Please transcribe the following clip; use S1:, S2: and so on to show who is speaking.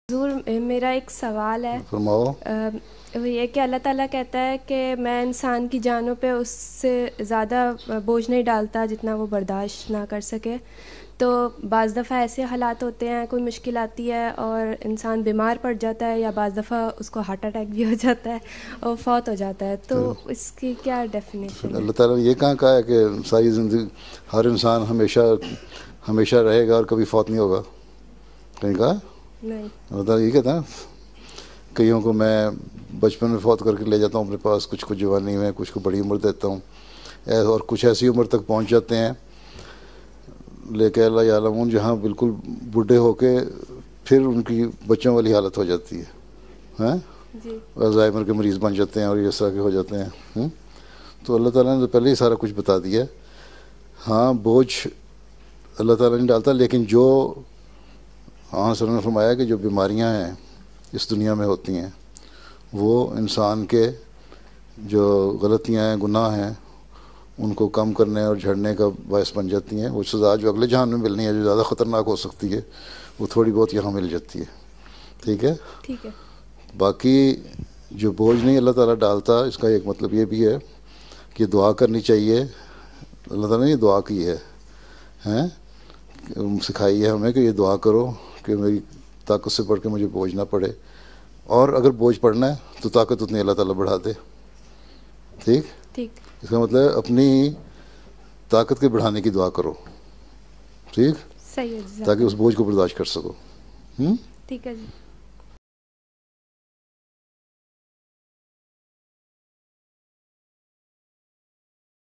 S1: حضور میرا ایک سوال ہے،
S2: فرماؤ.
S1: وہ یہ کہ اللہ تعالیٰ کہتا ہے کہ میں انسان کی جانوں پہ اس سے زیادہ بوجھ نہیں ڈالتا جتنا وہ برداشت نہ کر سکے. تو بعض دفعہ ایسے حالات ہوتے ہیں، کوئی مشکل آتی ہے اور انسان بیمار پڑ جاتا ہے، یا بعض دفعہ اس کو ہارٹ اٹیک بھی ہو جاتا ہے اور فوت ہو جاتا ہے، تو اس کی کیا ڈیفینیشن ہے؟
S2: اللہ تعالیٰ نے یہ کہا ہے کہ ساری زندگی ہر انسان ہمیشہ رہے گا اور کبھی فوت نہیں ہوگا؟ کہیں کہا؟
S1: نہیں.
S2: اللہ تعالیٰ یہ کہتا ہے. کئیوں کو میں بچپن میں فوت کر کے لے جاتا ہوں اپنے پاس، کچھ کو جوانی میں، کچھ کو بڑی عمر دیتا ہوں، اور کچھ ایسی عمر تک پہنچ جاتے ہیں لے کے اللہ یعلمون، جہاں بالکل بوڑھے ہو کے پھر ان کی بچوں والی حالت ہو جاتی ہے،
S1: جی.
S2: الزائمر کے مریض بن جاتے ہیں اور اس طرح کے ہو جاتے ہیں. تو اللہ تعالیٰ نے تو پہلے ہی سارا کچھ بتا دیا. ہاں بوجھ اللہ تعالیٰ نے ڈالتا، لیکن جو صلی اللہ علیہ وسلم نے فرمایا کہ جو بیماریاں ہیں اس دنیا میں ہوتی ہیں وہ انسان کے جو غلطیاں ہیں، گناہ ہیں، ان کو کم کرنے اور جھڑنے کا باعث بن جاتی ہیں. وہ سزا جو اگلے جہان میں ملنی ہے، جو زیادہ خطرناک ہو سکتی ہے، وہ تھوڑی بہت یہاں مل جاتی ہے. ٹھیک ہے.
S1: ٹھیک ہے.
S2: باقی جو بوجھ نہیں اللہ تعالیٰ ڈالتا، اس کا ایک مطلب یہ بھی ہے کہ دعا کرنی چاہیے. اللہ تعالیٰ نے یہ دعا کی ہے، سکھائی ہے ہمیں کہ یہ دعا کرو کہ میری طاقت سے بڑھ کے مجھے بوجھ نہ پڑے، اور اگر بوجھ پڑنا ہے تو طاقت اتنی اللہ تعالیٰ بڑھا دے. ٹھیک.
S1: ٹھیک.
S2: اس کا مطلب اپنی طاقت کے بڑھانے کی دعا کرو. ٹھیک.
S1: صحیح ہے.
S2: تاکہ اس بوجھ کو برداشت کر سکو.
S1: ٹھیک ہے جی.